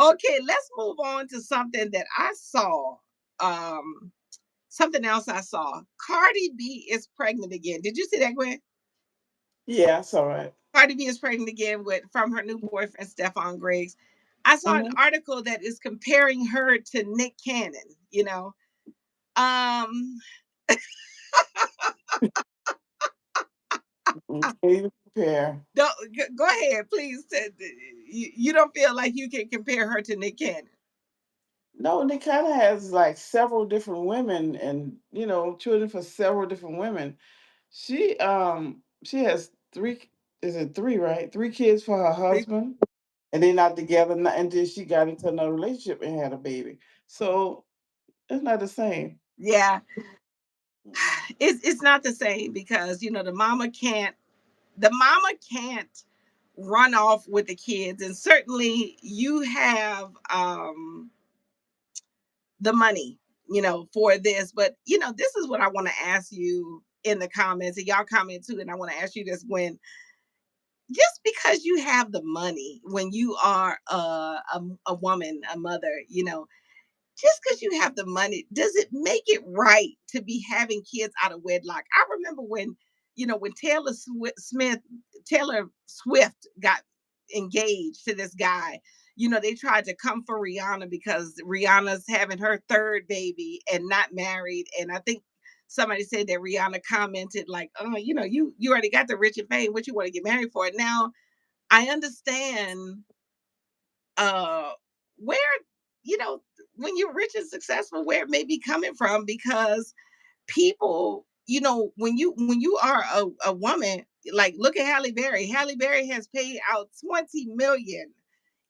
Okay, let's move on to something that I saw. Um, Something else I saw. Cardi B is pregnant again. Did you see that, Gwen? Yeah, it's all right. Cardi B is pregnant again with from her new boyfriend Stefon Diggs. I saw an Mm-hmm. article that is comparing her to Nick Cannon. Um, Can't even compare. don't go ahead, please. You don't feel like you can compare her to Nick Cannon. No, and it kind of has like several different women, and children for several different women. She has three. Is it three? Right, three kids for her husband, and they're not together. And then she got into another relationship and had a baby. So it's not the same. Yeah, Mm-mm. it's not the same because the mama can't run off with the kids, and certainly you have the money, for this. But this is what I want to ask you in the comments, and y'all comment too. And I want to ask you this: when just because you have the money, when you are a woman, a mother, just because you have the money, does it make it right to be having kids out of wedlock? I remember when Taylor Swift got engaged to this guy. They tried to come for Rihanna because Rihanna's having her third baby and not married. And I think somebody said that Rihanna commented like, "Oh, you already got the rich and fame. What you want to get married for?" Now I understand uh where you know when you're rich and successful, where it may be coming from, because people, when you are a woman, like look at Halle Berry has paid out 20 million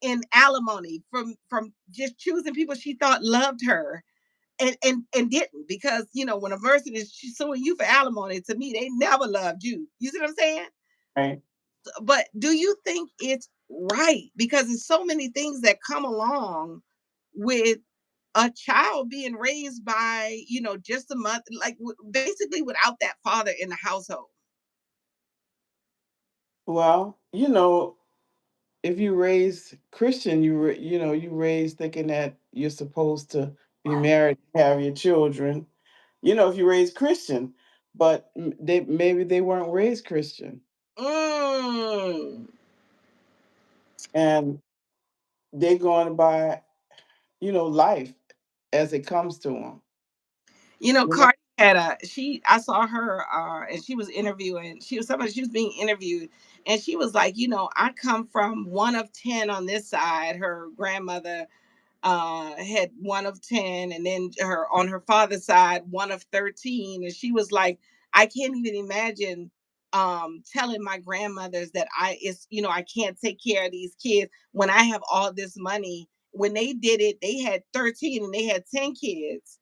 in alimony from just choosing people she thought loved her, and didn't, because when a person is suing you for alimony, to me they never loved you. You see what I'm saying? Right. But do you think it's right? Because there's so many things that come along with a child being raised by, just a mother, like basically without that father in the household. Well, if you raise Christian, you raise thinking that you're supposed to be married, have your children. If you raise Christian, but maybe they weren't raised Christian, Mm. and they're going by life as it comes to them. You know, Cardi had I saw her, and she was interviewing, she was being interviewed, and she was like, I come from one of 10 on this side. Her grandmother had one of 10, and then her on her father's side one of 13. And she was like, I can't even imagine telling my grandmothers that I can't take care of these kids when I have all this money. When they did it, they had 13 and they had 10 kids.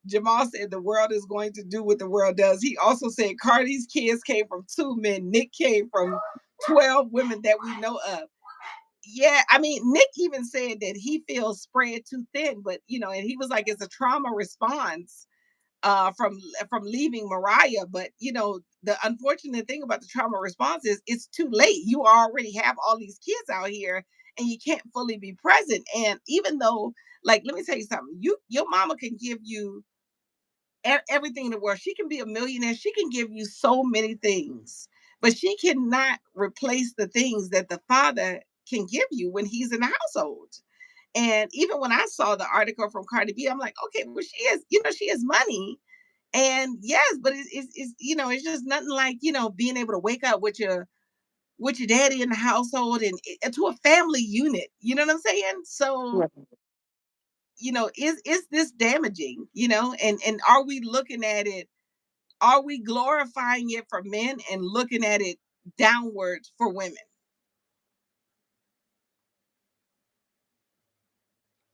Jamal said the world is going to do what the world does. He also said Cardi's kids came from 2 men, Nick came from 12 women that we know of. Yeah, I mean, Nick even said that he feels spread too thin, but and he was like, it's a trauma response from leaving Mariah. But the unfortunate thing about the trauma response is it's too late. You already have all these kids out here, and you can't fully be present. And even though, like, let me tell you something, your mama can give you everything in the world. She can be a millionaire. She can give you so many things, but she cannot replace the things that the father can give you when he's in the household. And even when I saw the article from Cardi B, I'm like, okay, well, she has money. And yes, but it's just nothing like, being able to wake up with your daddy in the household, and to a family unit. You know what I'm saying? So, right. is this damaging? And are we looking at it, are we glorifying it for men and looking at it downwards for women?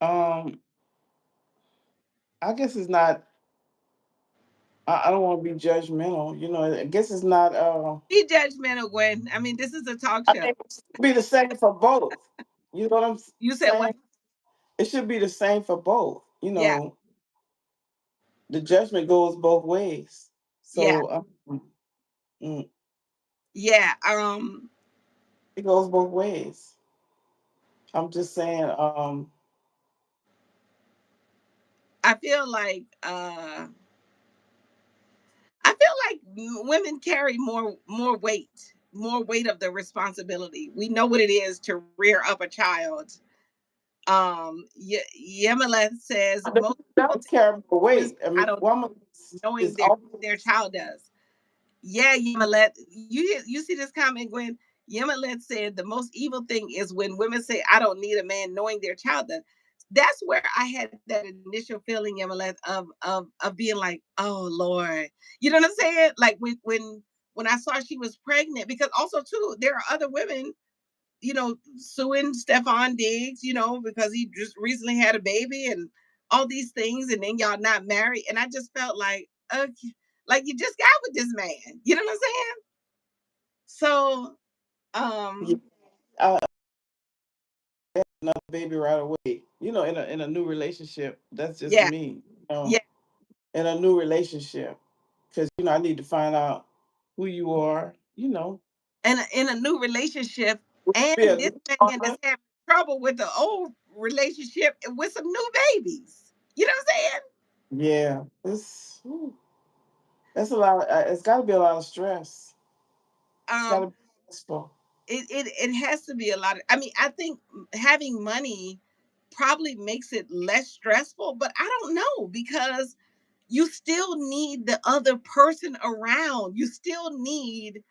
um, I guess it's not. I don't want to be judgmental. I guess it's not. Be judgmental, Gwen. I mean, this is a talk I show. think it should be the same for both. You know what I'm You said what? saying? It should be the same for both. Yeah, The judgment goes both ways. yeah, So yeah. it goes both ways. I'm just saying, I feel like I feel like women carry more weight of the responsibility. We know what it is to rear up a child. Yemeleth says they most people don't think carry more women say weight. I I mean, don't woman knowing is always their child does. Yeah, Yemeleth, you see this comment, Gwen? Yemeleth said the most evil thing is when women say I don't need a man knowing their child does. That's where I had that initial feeling, Yemeleth, of being like, oh Lord. You know what I'm saying? Like when I saw she was pregnant, because also too, there are other women, suing Stefon Diggs, because he just recently had a baby and all these things, and then y'all not married. And I just felt okay, like you just got with this man. You know what I'm saying? So, yeah, I another baby right away. In a new relationship. That's just yeah, me. yeah. In a new relationship, because I need to find out who you are. And in a new relationship, Be a and this good man partner. that's having trouble with the old relationship with some new babies. You know what I'm saying? Yeah, that's a lot. It's got to be a lot of stress. It's got to Um, be stressful. it has to be a lot of. I mean, I think having money probably makes it less stressful, but I don't know because you still need the other person around. You still need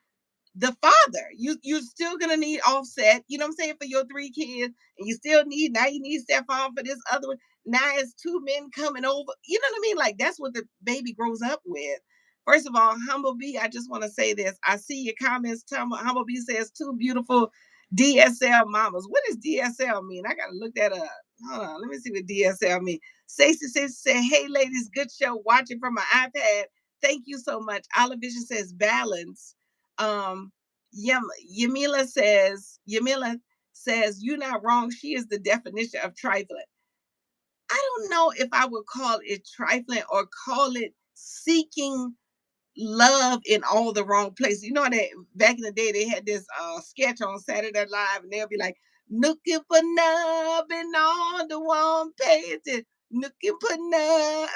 the father. You're still gonna need Offset, you know what I'm saying, for your three kids, and you still need now you need Stefan for this other one. Now it's two men coming over. You know what I mean? Like that's what the baby grows up with. First of all, Humble B, I just want to say this. I see your comments. Humble B says two beautiful DSL mamas. What does DSL mean? I gotta look that up. Hold on, let me see what DSL means. Stacey said, "Hey ladies, good show. Watching from my iPad. Thank you so much." Olivision says balance. Um, Yamila says, you're not wrong. She is the definition of trifling. I don't know if I would call it trifling or call it seeking love in all the wrong places. You know that back in the day they had this sketch on Saturday Night Live, and they'll be like, looking for love in all the wrong places. Looking for love.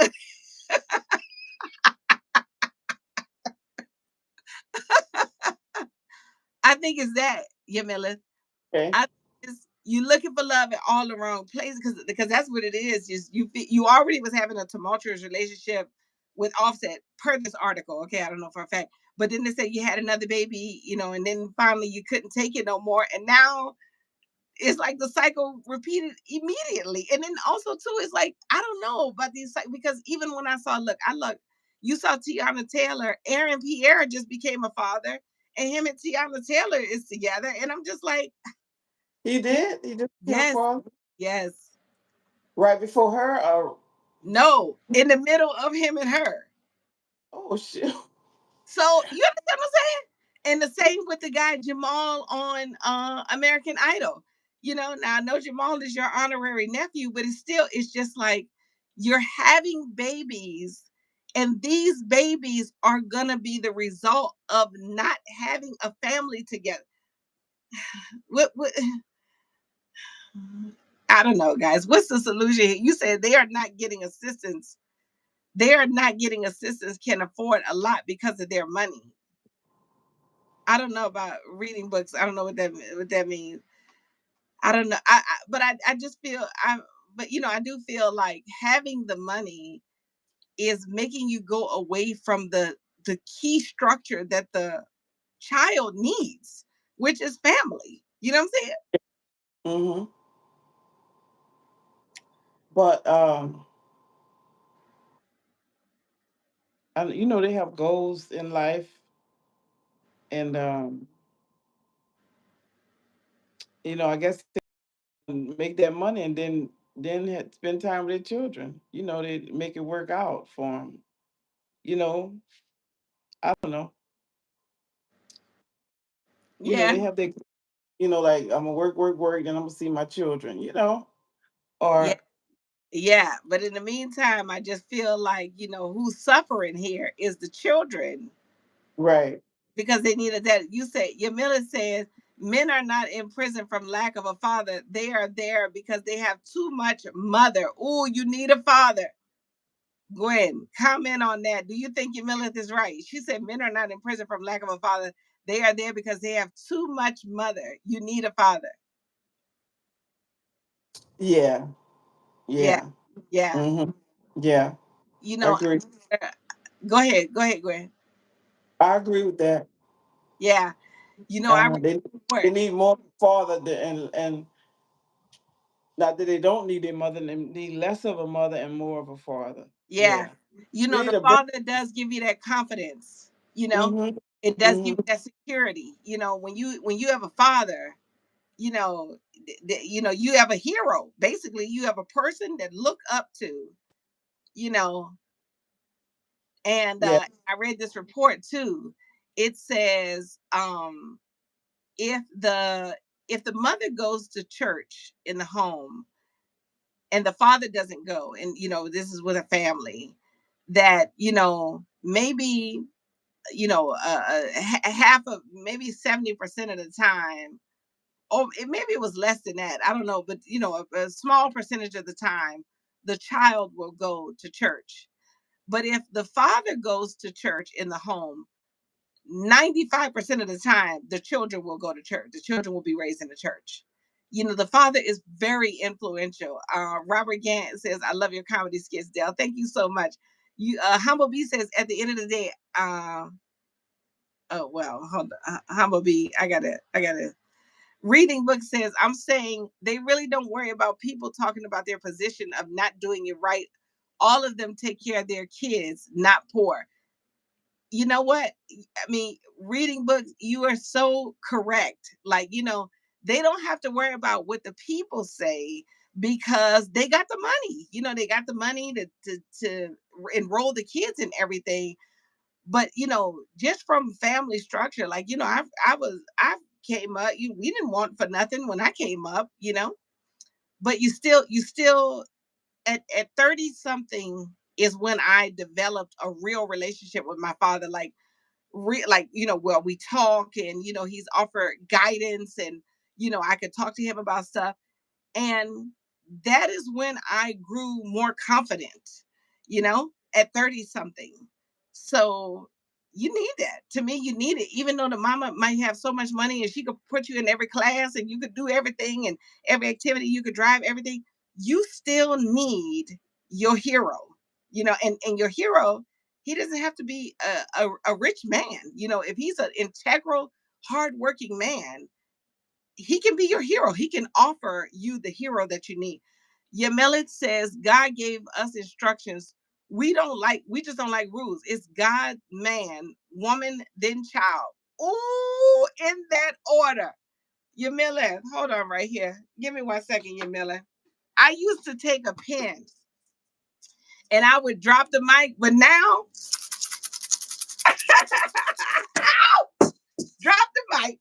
I think it's that, Yamila. Okay. I just you looking for love in all the wrong places because that's what it is. Just you already was having a tumultuous relationship with Offset per this article. Okay, I don't know for a fact, but then they said you had another baby, and then finally you couldn't take it no more, and now it's like the cycle repeated immediately. And then also too, it's like I don't know about these because even when I look, you saw Tiana Taylor, Aaron Pierre just became a father, and him and Tiana Taylor is together, and I'm just like, He did. He just came yes, for yes. right before her. No, in the middle of him and her. Oh shit. So you understand what I'm saying? And the same with the guy Jamal on American Idol. Now I know Jamal is your honorary nephew, but it's just like you're having babies, and these babies are gonna be the result of not having a family together. What I don't know, guys. What's the solution? You said they are not getting assistance. They are not getting assistance, can afford a lot because of their money. I don't know about reading books. I don't know what that means. I don't know. But I just feel but I do feel like having the money is making you go away from the key structure that the child needs, which is family. You know what I'm saying? Hmm. But and they have goals in life, and I guess they make that money and then spend time with their children. They make it work out for them. You know, I don't know. Yeah. They have their, like I'm gonna work, work, work, then I'm gonna see my children. Yeah. Or Yeah. But in the meantime, I just feel like, who's suffering here is the children right. because they needed that. You say Yamila says Men are not in prison from lack of a father. They are there because they have too much mother. Oh, you need a father. Gwen, comment on that. Do you think Yamilith is right? She said men are not in prison from lack of a father. They are there because they have too much mother. You need a father. Yeah. Yeah. Yeah. Yeah. Hmm. Yeah. You I know, agree. go ahead. Go ahead, Gwen. I agree with that. Yeah. You know, I read Uh, they a they report. need more father and not that they don't need their mother, they need less of a mother and more of a father. Yeah. Yeah. You We know, need the a break. father does give you that confidence, you know. Mm-hmm. It does give Mm-hmm. you that security. You know, when you have a father, you know, you know, you have a hero. Basically, you have a person that look up to, you know, and Yeah. I read this report too. It says if the if the mother goes to church in the home and the father doesn't go, and you know this is with a family, that you know maybe you know half of maybe 70% of the time, or maybe it was less than that, I don't know, but you know a small percentage of the time the child will go to church. But if the father goes to church in the home, 95% of the time, the children will go to church. The children will be raised in the church. You know, the father is very influential. Robert Gant says, I love your comedy skits, Dale. Thank you so much. You Humble B says, at the end of the day, oh well, hold on. Humble B, I gotta reading book says, I'm saying they really don't worry about people talking about their position of not doing it right. All of them take care of their kids, not poor. You know what? I mean, reading books, you are so correct. Like, you know, they don't have to worry about what the people say because they got the money. You know, they got the money to enroll the kids and everything. But you know, just from family structure, like you know, I came up. We didn't want for nothing when I came up. You know, but you still at 30 something is when I developed a real relationship with my father. Like you know well we talk and you know he's offered guidance and you know I could talk to him about stuff, and that is when I grew more confident, you know, at 30 something. So you need that. To me, you need it. Even though the mama might have so much money and she could put you in every class and you could do everything and every activity, you could drive everything, you still need your hero, you know, and your hero, he doesn't have to be a rich man. You know, if he's an integral, hardworking man, he can be your hero. He can offer you the hero that you need. Yemelit says God gave us instructions. We just don't like rules. It's God, man, woman, then child. Ooh, in that order. Yemelit, hold on right here. Give me 1 second, Yemelit. I used to take a pen and I would drop the mic, but now drop the mic.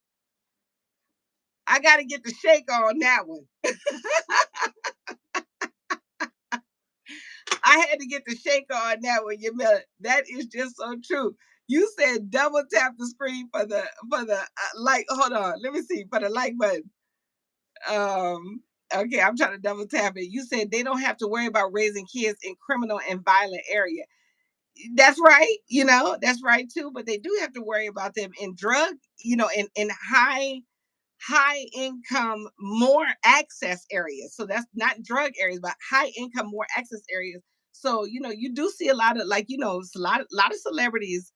I got to get the shake on that one. I had to get the shaker on that one. You meant that is just so true. You said double tap the screen for the like. Hold on, let me see for the like button. Okay, I'm trying to double tap it. You said they don't have to worry about raising kids in criminal and violent area. That's right. You know that's right too. But they do have to worry about them in drug. You know, in high income, more access areas. So that's not drug areas, but high income, more access areas. So, you know, you do see a lot of like, you know, it's a lot of celebrities,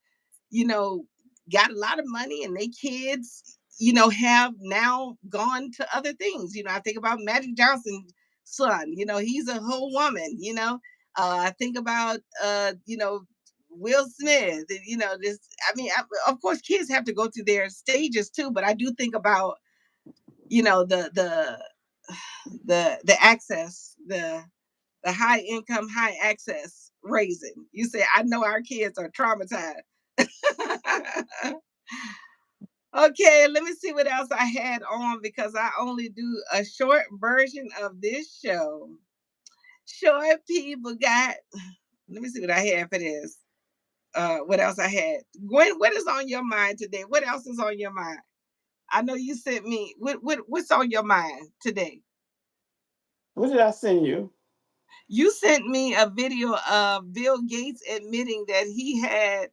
you know, got a lot of money and they kids, you know, have now gone to other things. You know, I think about Magic Johnson's son, you know, he's a whole woman, you know. I think about you know, Will Smith, you know, this I mean, of course kids have to go through their stages too, but I do think about you know the access the high income high access raising. You say I know our kids are traumatized. Okay, let me see what else I had on because I only do a short version of this show. Short people got, let me see what I had for this. What else I had? Gwen, what is on your mind today? What else is on your mind? I know you sent me what's on your mind today. What did I send you? You sent me a video of Bill Gates admitting that he had